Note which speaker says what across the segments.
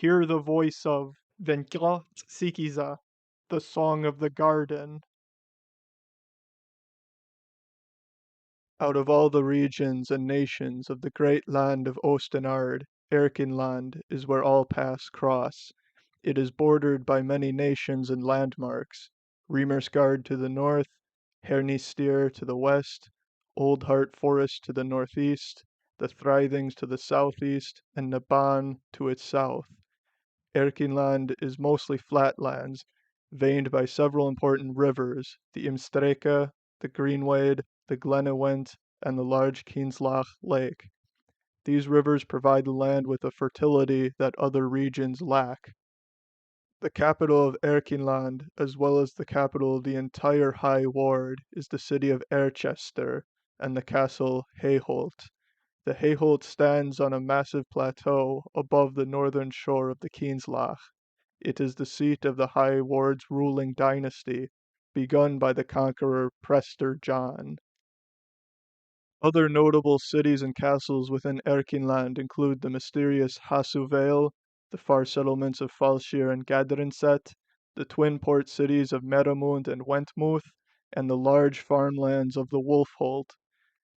Speaker 1: Hear the voice of Venklat Sikiza, the Song of the Garden. Out of all the regions and nations of the great land of Ostenard, Erkinland is where all paths cross. It is bordered by many nations and landmarks. Remersgard to the north, Hernistir to the west, Old Hart Forest to the northeast, the Thrithings to the southeast, and Naban to its south. Erkinland is mostly flatlands, veined by several important rivers, the Imstreka, the Greenwade, the Glenawent, and the large Keenslach Lake. These rivers provide the land with a fertility that other regions lack. The capital of Erkinland, as well as the capital of the entire High Ward, is the city of Erchester and the castle Heyholt. The Heyholt stands on a massive plateau above the northern shore of the Keenslach. It is the seat of the High Ward's ruling dynasty, begun by the conqueror Prester John. Other notable cities and castles within Erkinland include the mysterious Hasuvale, the far settlements of Falshir and Gadrinset, the twin port cities of Meramund and Wentmuth, and the large farmlands of the Wolfholt.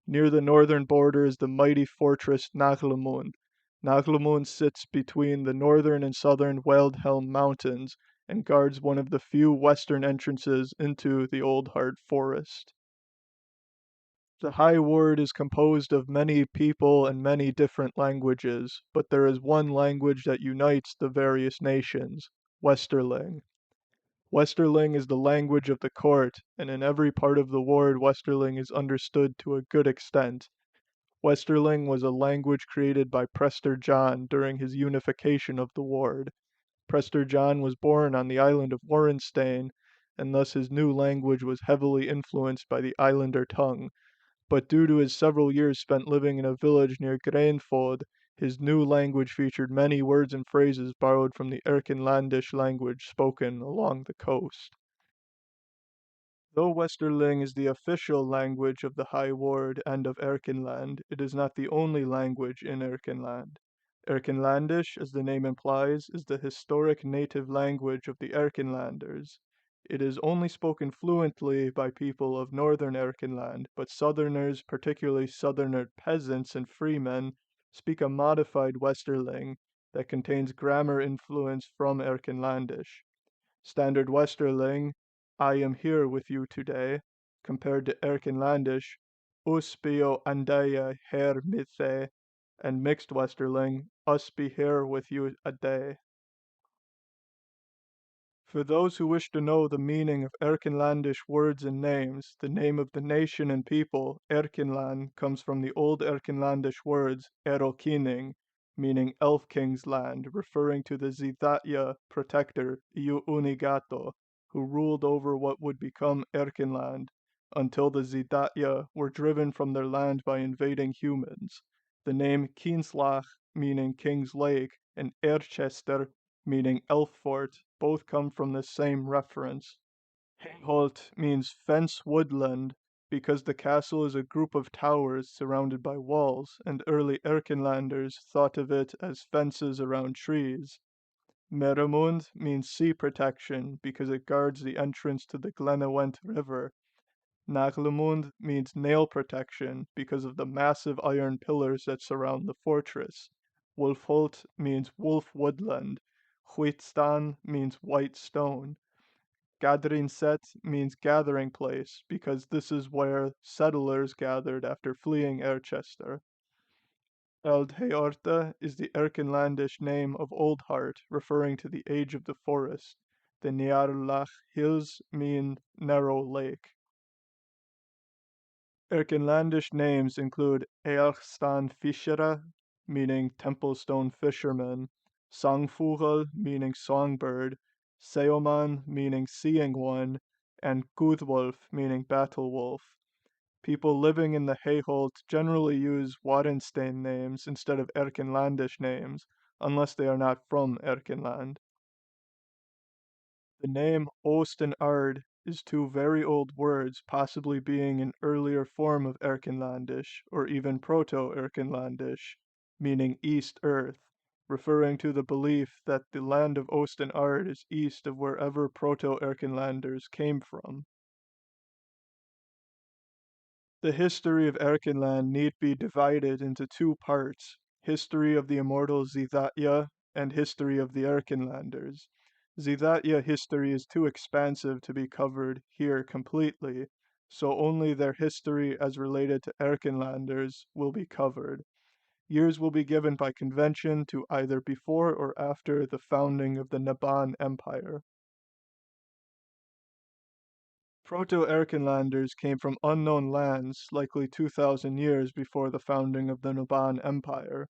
Speaker 1: Near the northern border is the mighty fortress Naglemund. Naglemund sits between the northern and southern Weldhelm Mountains and guards one of the few western entrances into the Old Hard Forest. The High Ward is composed of many people and many different languages, but there is one language that unites the various nations, Westerling. Westerling is the language of the court, and in every part of the ward Westerling is understood to a good extent. Westerling was a language created by Prester John during his unification of the ward. Prester John was born on the island of Warrenstein, and thus his new language was heavily influenced by the islander tongue, but due to his several years spent living in a village near Grainfod, his new language featured many words and phrases borrowed from the Erkenlandish language spoken along the coast. Though Westerling is the official language of the High Ward and of Erkenland, it is not the only language in Erkenland. Erkenlandish, as the name implies, is the historic native language of the Erkenlanders. It is only spoken fluently by people of northern Erkenland, but southerners, particularly southerner peasants and freemen, speak a modified Westerling that contains grammar influence from Erkenlandish. Standard Westerling, I am here with you today, compared to Erkenlandish, us bio andaya her mithe, and mixed Westerling, us be here with you a day. For those who wish to know the meaning of Erkenlandish words and names, the name of the nation and people, Erkenland, comes from the old Erkenlandish words Erokining, meaning Elf King's land, referring to the Zidatya protector Iu Unigato, who ruled over what would become Erkenland until the Zidatya were driven from their land by invading humans. The name Keenslach, meaning King's Lake, and Erchester, meaning elf fort, both come from the same reference. Heyholt means fence woodland because the castle is a group of towers surrounded by walls, and early Erkenlanders thought of it as fences around trees. Meramund means sea protection because it guards the entrance to the Glenawent River. Naglemund means nail protection because of the massive iron pillars that surround the fortress. Wolfholt means wolf woodland. Huitstan means white stone. Gadrinset means gathering place because this is where settlers gathered after fleeing Erchester. Eldheorta is the Erkenlandish name of Old Hart, referring to the age of the forest. The Niarlach hills mean narrow lake. Erkenlandish names include Ealchstan Fischera, meaning temple-stone fisherman, Sangfugel, meaning songbird, Seoman, meaning seeing one, and Gudwolf, meaning battle wolf. People living in the Heyholt generally use Warenstein names instead of Erkenlandish names, unless they are not from Erkenland. The name Oost and Ard is two very old words, possibly being an earlier form of Erkenlandish, or even Proto-Erkenlandish, meaning East Earth. referring to the belief that the land of Osten-Ard is east of wherever Proto-Erkenlanders came from. The history of Erkenland need be divided into two parts: history of the immortal Zidatya and history of the Erkenlanders. Zidatya history is too expansive to be covered here completely, so only their history as related to Erkenlanders will be covered. Years will be given by convention to either before or after the founding of the Naban Empire. Proto-Erkenlanders came from unknown lands likely 2,000 years before the founding of the Naban Empire.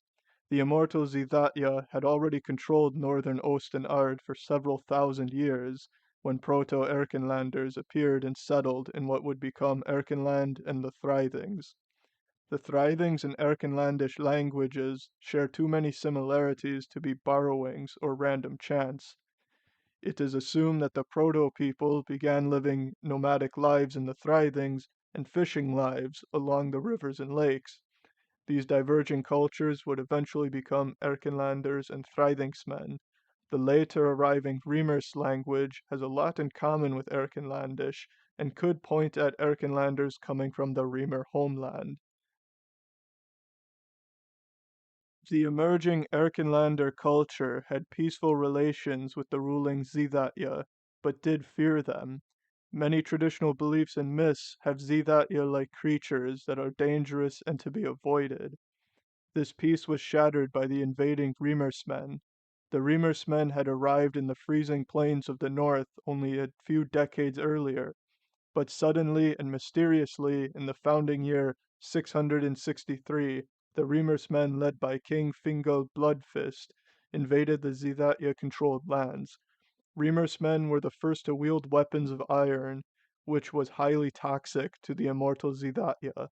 Speaker 1: The immortal Zidatya had already controlled northern Osten-Ard for several thousand years when Proto-Erkenlanders appeared and settled in what would become Erkenland and the Thrythings. The Thrythings and Erkenlandish languages share too many similarities to be borrowings or random chance. It is assumed that the proto-people began living nomadic lives in the Thrythings and fishing lives along the rivers and lakes. These diverging cultures would eventually become Erkenlanders and Thrythingsmen. The later arriving Reimers language has a lot in common with Erkenlandish and could point at Erkenlanders coming from the Reimer homeland. The emerging Erkenlander culture had peaceful relations with the ruling Zidatya, but did fear them. Many traditional beliefs and myths have Zidatya-like creatures that are dangerous and to be avoided. This peace was shattered by the invading Reimersmen. The Reimersmen had arrived in the freezing plains of the north only a few decades earlier, but suddenly and mysteriously in the founding year 663, the Reimersmen led by King Fingal Bloodfist invaded the Zidatya-controlled lands. Reimersmen were the first to wield weapons of iron, which was highly toxic to the immortal Zidatya.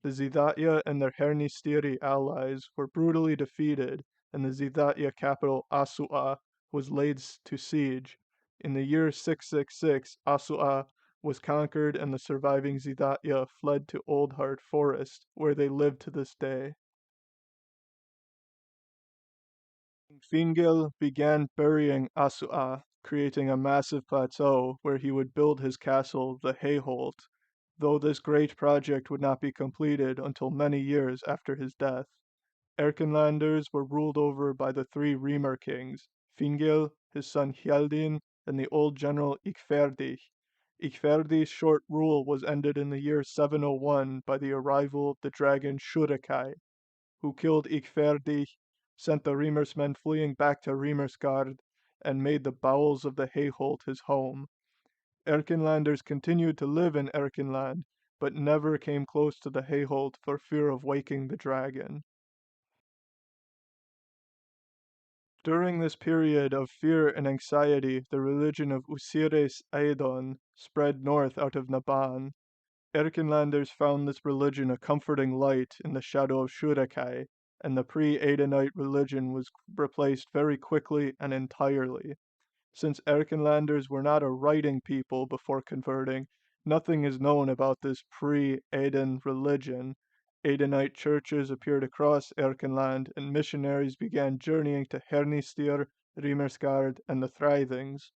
Speaker 1: The Zidatya and their Hernistiri allies were brutally defeated, and the Zidatya capital Asua was laid to siege. In the year 666, Asua was conquered and the surviving Zidatya fled to Oldhart Forest, where they live to this day. Fingil began burying Asua, creating a massive plateau where he would build his castle, the Hayholt, though this great project would not be completed until many years after his death. Erkenlanders were ruled over by the three Reimer kings, Fingil, his son Hjeldin, and the old general Ikverdi. Ikverdi's short rule was ended in the year 701 by the arrival of the dragon Shurekai, who killed Ikverdi, sent the Reimersmen fleeing back to Reimersgard, and made the bowels of the Hayholt his home. Erkenlanders continued to live in Erkenland, but never came close to the Hayholt for fear of waking the dragon. During this period of fear and anxiety, the religion of Usiris Aedon spread north out of Naban. Erkenlanders found this religion a comforting light in the shadow of Shurekai, and the pre-Aedonite religion was replaced very quickly and entirely. Since Erkenlanders were not a writing people before converting, nothing is known about this pre-Aedon religion. Aedonite churches appeared across Erkenland, and missionaries began journeying to Hernistir, Rimersgard, and the Thrythings.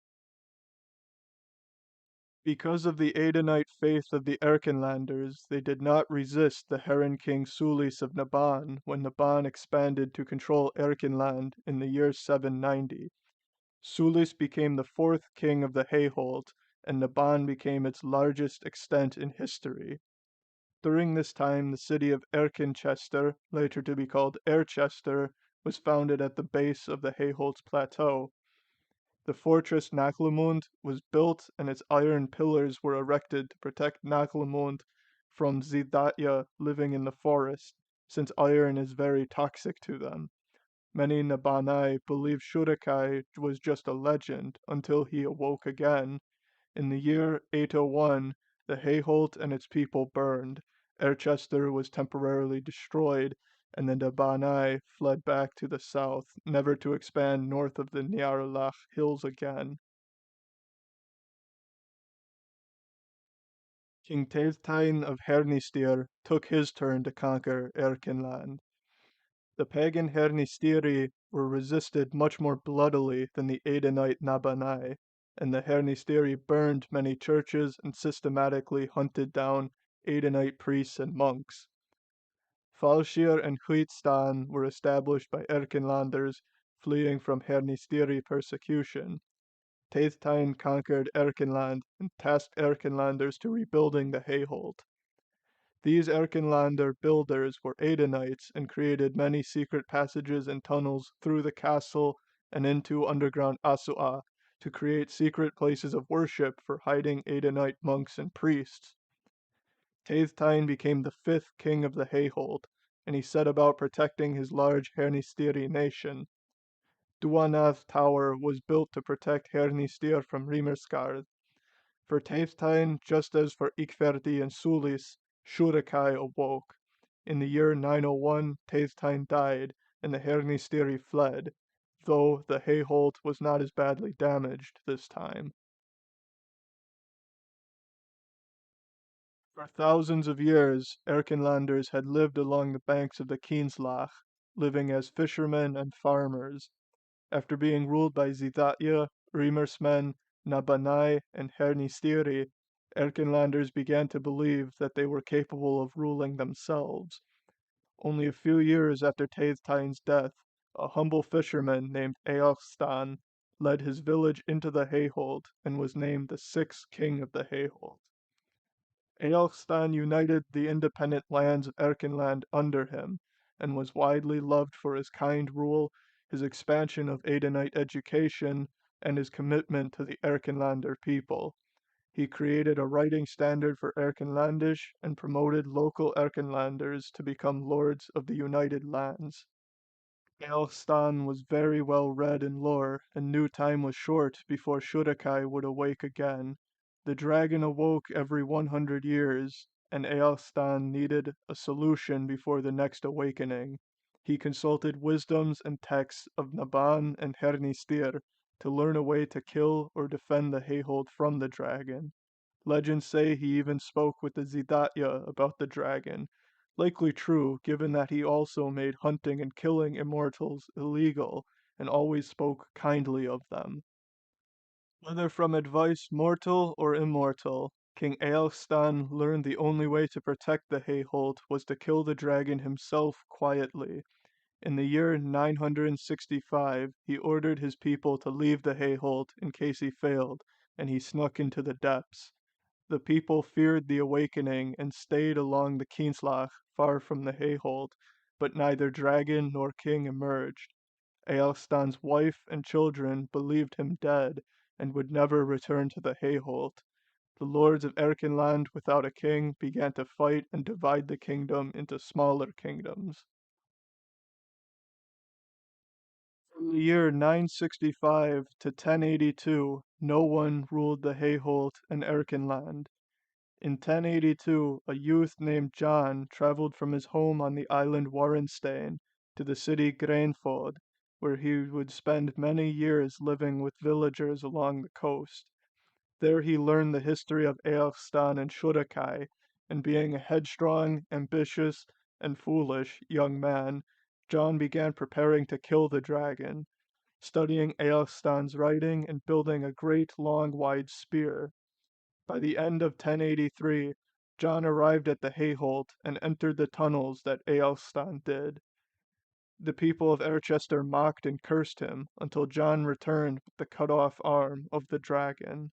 Speaker 1: Because of the Aedonite faith of the Erkenlanders, they did not resist the Heron king Sulis of Naban when Naban expanded to control Erkenland in the year 790. Sulis became the fourth king of the Hayholt, and Naban became its largest extent in history. During this time, the city of Erkenchester, later to be called Erchester, was founded at the base of the Hayholt's plateau. The fortress Naklemund was built and its iron pillars were erected to protect Naklemund from Zidatya living in the forest, since iron is very toxic to them. Many Nabanai believe Shurekai was just a legend until he awoke again. In the year 801, the Hayholt and its people burned, Erchester was temporarily destroyed, and the Nabanai fled back to the south, never to expand north of the Nyarlath hills again. King Teithtain of Hernistir took his turn to conquer Erkenland. The pagan Hernistiri were resisted much more bloodily than the Adonite Nabanai, and the Hernistiri burned many churches and systematically hunted down Adonite priests and monks. Falshir and Huitstan were established by Erkenlanders fleeing from Hernistiri persecution. Teithstein conquered Erkenland and tasked Erkenlanders to rebuilding the Hayholt. These Erkenlander builders were Adonites and created many secret passages and tunnels through the castle and into underground Asua to create secret places of worship for hiding Adonite monks and priests. Teithstein became the fifth king of the Hayholt, and he set about protecting his large Hernistiri nation. Duanath Tower was built to protect Hernistir from Rimersgard. For Teithstein, just as for Ikverdi and Sulis, Shurakai awoke. In the year 901, Teithstein died, and the Hernistiri fled, though the Hayholt was not as badly damaged this time. For thousands of years, Erkenlanders had lived along the banks of the Kienzlach, living as fishermen and farmers. After being ruled by Zidatya, Riemersmen, Nabanai, and Hernistiri, Erkenlanders began to believe that they were capable of ruling themselves. Only a few years after Teithstein's death, a humble fisherman named Eochstan led his village into the Hayholt and was named the sixth king of the Hayholt. Eochstan united the independent lands of Erkenland under him, and was widely loved for his kind rule, his expansion of Adonite education, and his commitment to the Erkenlander people. He created a writing standard for Erkenlandish and promoted local Erkenlanders to become lords of the United Lands. Eochstan was very well read in lore, and knew time was short before Shurakai would awake again. The dragon awoke every 100 years, and Eochstan needed a solution before the next awakening. He consulted wisdoms and texts of Naban and Hernistir to learn a way to kill or defend the Hayholt from the dragon. Legends say he even spoke with the Zidatya about the dragon, likely true given that he also made hunting and killing immortals illegal and always spoke kindly of them. Whether from advice mortal or immortal, King Eochstan learned the only way to protect the Hayholt was to kill the dragon himself quietly. In the year 965, he ordered his people to leave the Hayholt in case he failed, and he snuck into the depths. The people feared the awakening and stayed along the Kienzlach far from the Hayholt, but neither dragon nor king emerged. Eochstan's wife and children believed him dead and would never return to the Hayholt. The lords of Erkenland without a king began to fight and divide the kingdom into smaller kingdoms. From the year 965 to 1082, no one ruled the Hayholt and Erkenland. In 1082, a youth named John traveled from his home on the island Warenstein to the city Grainford, where he would spend many years living with villagers along the coast. There he learned the history of Eochstan and Shurakai, and being a headstrong, ambitious, and foolish young man, John began preparing to kill the dragon, studying Eochstan's writing and building a great long wide spear. By the end of 1083, John arrived at the Hayholt and entered the tunnels that Eochstan did. The people of Erchester mocked and cursed him until John returned with the cut off arm of the dragon.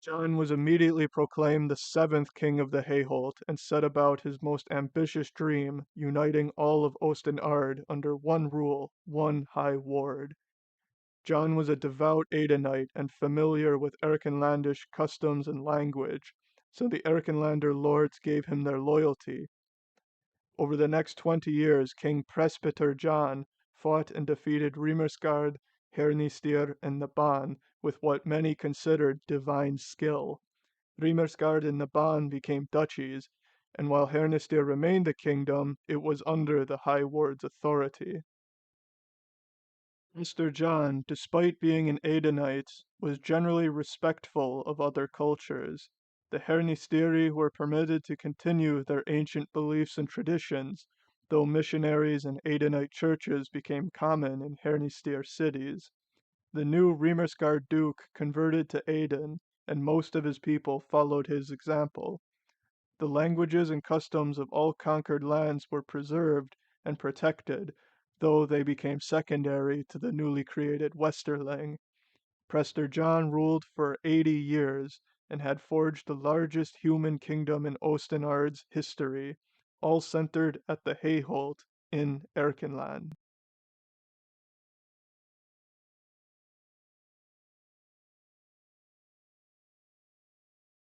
Speaker 1: John was immediately proclaimed the seventh king of the Hayholt and set about his most ambitious dream, uniting all of Ostenard under one rule, one high ward. John was a devout Adonite and familiar with Erkenlandish customs and language, so the Erkenlander lords gave him their loyalty. Over the next 20 years, King Presbyter John fought and defeated Rimersgard, Hernistir, and Naban with what many considered divine skill. Rimersgard and Naban became duchies, and while Hernistir remained a kingdom, it was under the High Ward's authority. Mr. John, despite being an Adonite, was generally respectful of other cultures. The Hernistiri were permitted to continue their ancient beliefs and traditions, Though missionaries and Adonite churches became common in Hernister cities, the new Rimersgard Duke converted to Aden, and most of his people followed his example. The languages and customs of all conquered lands were preserved and protected, though they became secondary to the newly created Westerling. Prester John ruled for 80 years and had forged the largest human kingdom in Ostenard's history, all centered at the Hayholt in Erkenland.